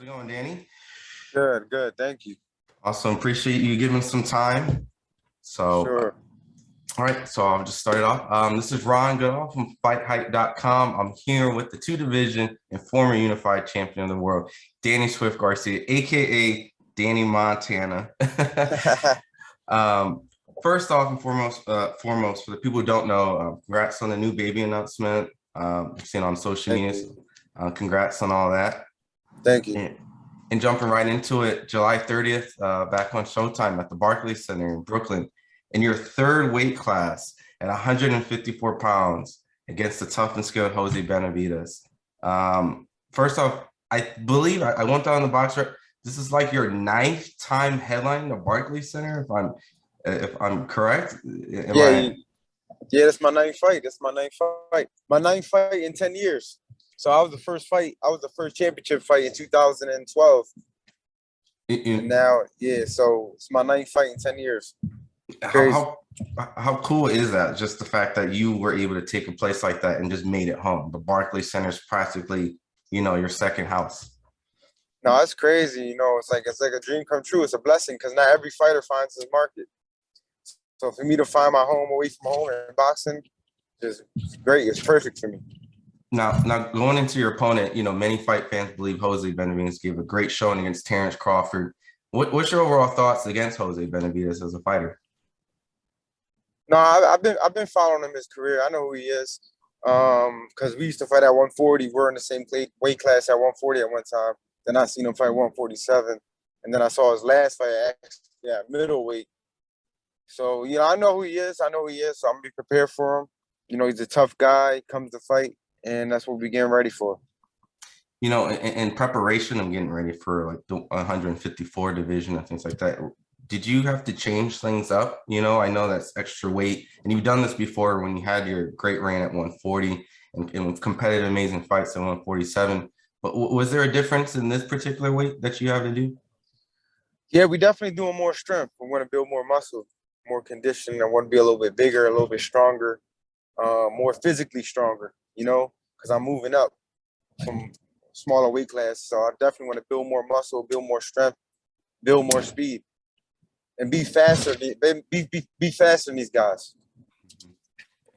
How's it going, Danny? Good, good. Thank you. Awesome. Appreciate you giving some time. So, Sure. all right. So I'll just start it off. This is Ron Goodall from FightHype.com. I'm here with the two-division and former unified champion of the world, Danny Swift Garcia, aka Danny Montana. First off and foremost, for the people who don't know, congrats on the new baby announcement. I've seen on social media. Congrats on all that. Thank you. And jumping right into it, July 30th, back on Showtime at the Barclays Center in Brooklyn, in your third weight class at 154 pounds against the tough and skilled Jose Benavidez. First off, I believe I went down the box rep. This is like your ninth time headlining the Barclays Center, if I'm correct. Yeah, that's my ninth fight. My ninth fight in 10 years. So I was the first championship fight in 2012. And now, so it's my ninth fight in 10 years. How cool is that? Just the fact that you were able to take a place like that and just made it home. The Barclays Center is practically, your second house. No, it's crazy. It's like a dream come true. It's a blessing because not every fighter finds his market. So for me to find my home away from home in boxing is great. It's perfect for me. Now going into your opponent, many fight fans believe Jose Benavidez gave a great showing against Terrence Crawford. What's your overall thoughts against Jose Benavidez as a fighter? No, I've been following him his career. I know who he is. Because we used to fight at 140. We're in the same weight class at 140 at one time. Then I seen him fight 147. And then I saw his last fight at middleweight. So, I know who he is. So I'm gonna be prepared for him. He's a tough guy, comes to fight. And that's what we're getting ready for. In preparation of getting ready for like the 154 division and things like that, did you have to change things up? I know that's extra weight, and you've done this before when you had your great reign at 140 and with competitive, amazing fights at 147. But was there a difference in this particular weight that you have to do? Yeah, we definitely doing more strength. We want to build more muscle, more condition. I want to be a little bit bigger, a little bit stronger, more physically stronger. Because I'm moving up from smaller weight class. So I definitely want to build more muscle, build more strength, build more speed, and be faster. Be faster than these guys.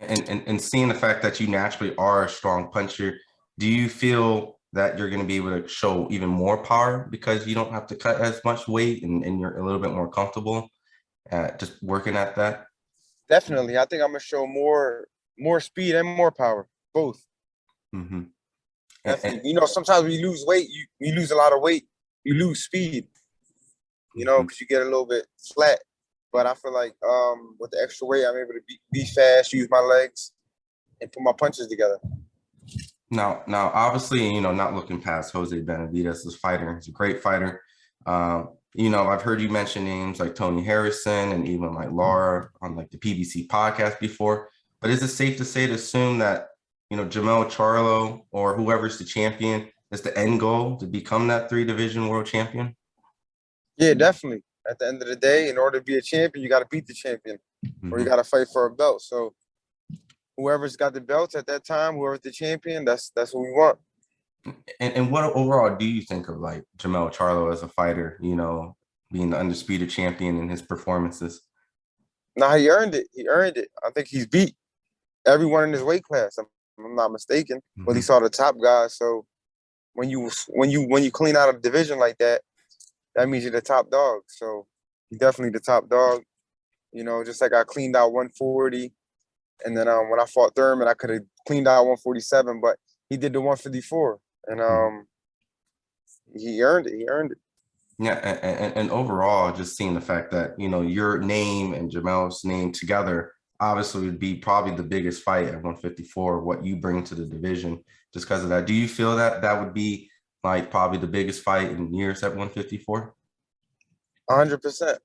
And seeing the fact that you naturally are a strong puncher, do you feel that you're going to be able to show even more power because you don't have to cut as much weight and you're a little bit more comfortable at just working at that? Definitely. I think I'm going to show more speed and more power. Both. Mm-hmm. Sometimes when you lose weight, you lose a lot of weight, you lose speed, because you get a little bit flat. But I feel like with the extra weight, I'm able to be fast, use my legs, and put my punches together. Now, obviously, not looking past Jose Benavidez as a fighter. He's a great fighter. I've heard you mention names like Tony Harrison and even like Laura on like the PBC podcast before. But is it safe to assume that Jamel Charlo or whoever's the champion is the end goal to become that 3-division world champion? Yeah, definitely. At the end of the day, in order to be a champion, you got to beat the champion, or you got to fight for a belt. So whoever's got the belts at that time, whoever's the champion, that's what we want. And what overall do you think of like Jamel Charlo as a fighter, being the undisputed champion in his performances? Nah, he earned it. I think he's beat everyone in his weight class. I'm not mistaken. But he saw the top guys. So when you clean out a division like that, that means you're the top dog. So he's definitely the top dog. Just like I cleaned out 140, and then when I fought Thurman, I could have cleaned out 147, but he did the 154, and he earned it. Yeah, and overall, just seeing the fact that your name and Jamel's name together obviously would be probably the biggest fight at 154, what you bring to the division just because of that. Do you feel that that would be like probably the biggest fight in years at 154? 100%,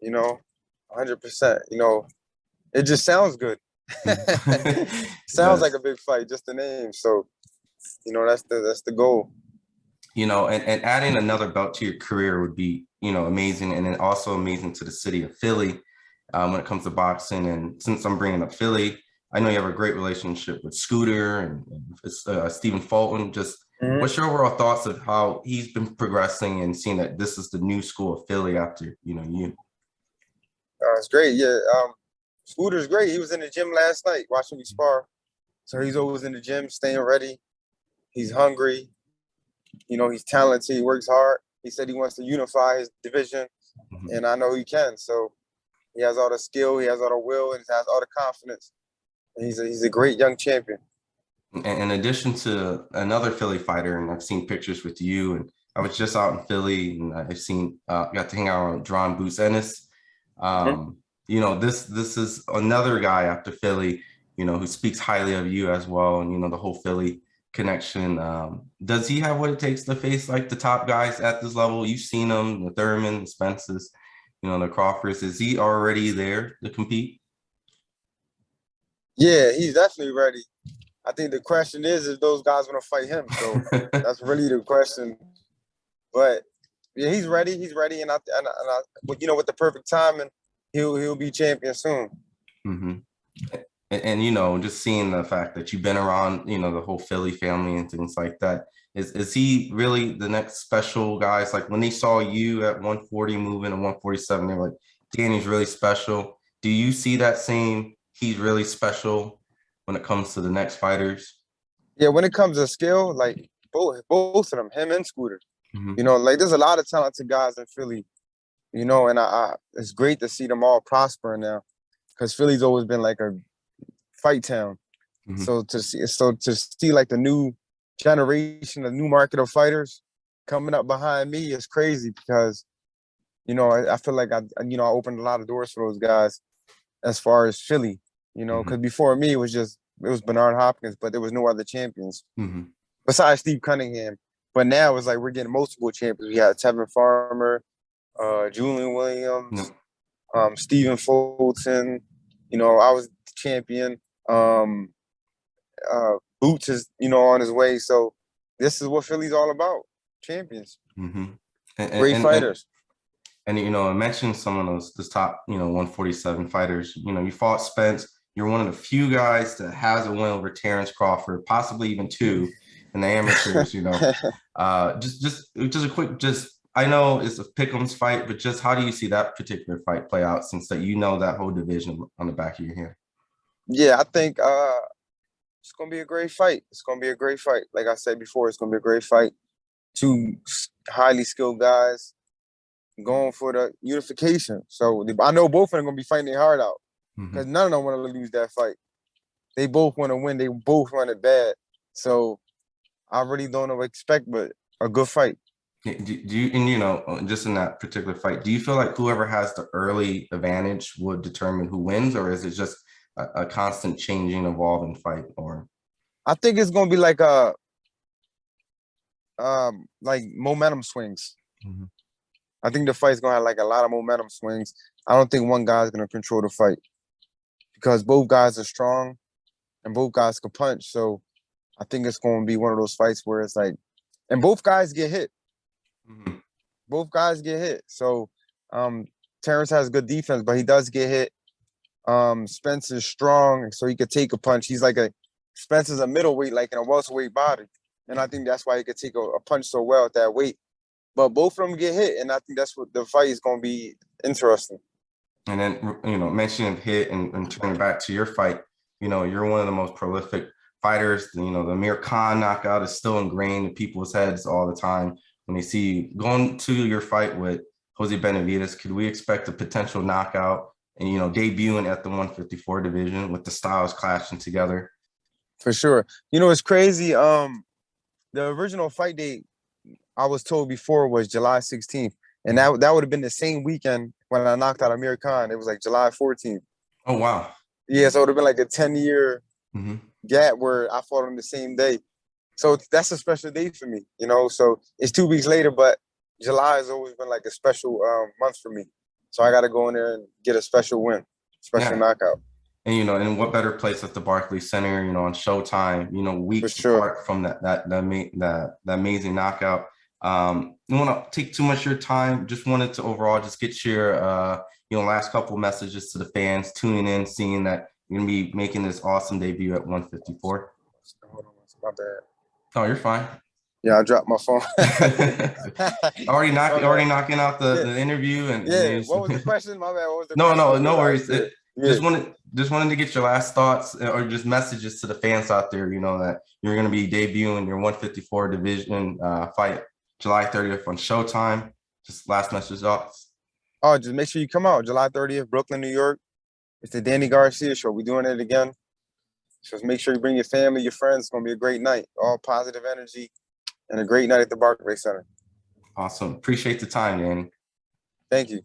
100%, it just sounds good. Sounds like a big fight, just the name. So, that's the goal. And adding another belt to your career would be, amazing. And then also amazing to the city of Philly. When it comes to boxing. And since I'm bringing up Philly, I know you have a great relationship with Scooter and Stephen Fulton. Just Mhm. What's your overall thoughts of how he's been progressing and seeing that this is the new school of Philly after, you? It's great. Yeah. Scooter's great. He was in the gym last night watching me spar. So he's always in the gym, staying ready. He's hungry. He's talented. He works hard. He said he wants to unify his division, Mhm. and I know he can. So he has all the skill, he has all the will, and he has all the confidence. And he's a great young champion. And in addition to another Philly fighter, and I've seen pictures with you, and I was just out in Philly, and I've seen got to hang out with Drawn Boots Ennis. Mhm. This is another guy after Philly, who speaks highly of you as well, and the whole Philly connection. Does he have what it takes to face like the top guys at this level? You've seen him, the Thurman, the Spences, the Crawfords. Is he already there to compete? Yeah, he's definitely ready. I think the question is if those guys want to fight him. So that's really the question. But yeah, he's ready. He's ready, but with the perfect timing, he'll be champion soon. hmm and just seeing the fact that you've been around the whole Philly family and things like that, is he really the next special guys? Like when they saw you at 140 moving to 147, they're like, Danny's really special. Do you see that same he's really special when it comes to the next fighters? Yeah, when it comes to skill, like both of them, him and Scooter. Hmm Like there's a lot of talented guys in Philly. And I it's great to see them all prospering now, because Philly's always been like a fight town. hmm So to see like the new generation, the new market of fighters coming up behind me is crazy because I feel like I opened a lot of doors for those guys as far as Philly. Because hmm before me it was Bernard Hopkins, but there was no other champions hmm besides Steve Cunningham. But now it's like we're getting multiple champions. We had Tevin Farmer, Julian Williams, Yep. Stephen Fulton. I was champion. Um, Boots is on his way. So this is what Philly's all about: champions, hmm And, great and, and fighters. And I mentioned some of those top, 147 fighters. You fought Spence. You're one of the few guys that has a win over Terrence Crawford, possibly even two in the amateurs. Just a quick, I know it's a pick'em's fight, but just how do you see that particular fight play out since that that whole division on the back of your hand? Yeah, I think it's gonna be a great fight. It's gonna be a great fight. Like I said before, it's gonna be a great fight. Two highly skilled guys going for the unification. So I know both of them gonna be fighting their heart out hmm because none of them want to lose that fight. They both want to win. They both want it bad. So I really don't know what to expect, but a good fight. Do you, and just in that particular fight, do you feel like whoever has the early advantage would determine who wins, or is it just a constant changing, evolving fight? Or I think it's gonna be like momentum swings. Mhm. I think the fight's gonna have like a lot of momentum swings. I don't think one guy's gonna control the fight because both guys are strong and both guys can punch. So I think it's gonna be one of those fights where it's like, and both guys get hit. Mhm. Both guys get hit. So um Terrence has good defense, but he does get hit. Spence is strong, so he could take a punch. Spence is a middleweight, like in a welterweight body. And I think that's why he could take a punch so well at that weight. But both of them get hit, and I think that's what the fight is gonna be interesting. And then, mentioning hit and turning back to your fight, you're one of the most prolific fighters. The Amir Khan knockout is still ingrained in people's heads all the time. When they see you going to your fight with Jose Benavidez, could we expect a potential knockout and, debuting at the 154 division with the styles clashing together? For sure. It's crazy. The original fight date I was told before was July 16th. And that would have been the same weekend when I knocked out Amir Khan. It was like July 14th. Oh, wow. Yeah, so it would have been like a 10-year hmm gap where I fought on the same day. So that's a special day for me. So it's 2 weeks later, but July has always been like a special month for me. So I got to go in there and get a special win, special Yeah. knockout. And and what better place at the Barclays Center, on Showtime, For weeks sure. apart from that amazing knockout. Don't want to take too much of your time. Just wanted to overall just get your last couple messages to the fans tuning in, seeing that you're gonna be making this awesome debut at 154. Hold on, my bad. Oh, you're fine. Yeah, I dropped my phone. already Okay. knocking out Yeah. the interview and Yeah. What was the question? My bad. What was the no, question? no Because I worries. yeah. Just wanted to get your last thoughts or just messages to the fans out there, you know, that you're going to be debuting your 154 division fight July 30th on Showtime. Just last message thoughts. Oh, just make sure you come out July 30th, Brooklyn, New York. It's the Danny Garcia show. We're doing it again. So make sure you bring your family, your friends. It's going to be a great night. All positive energy and a great night at the Barclays Center. Awesome. Appreciate the time, Danny. Thank you.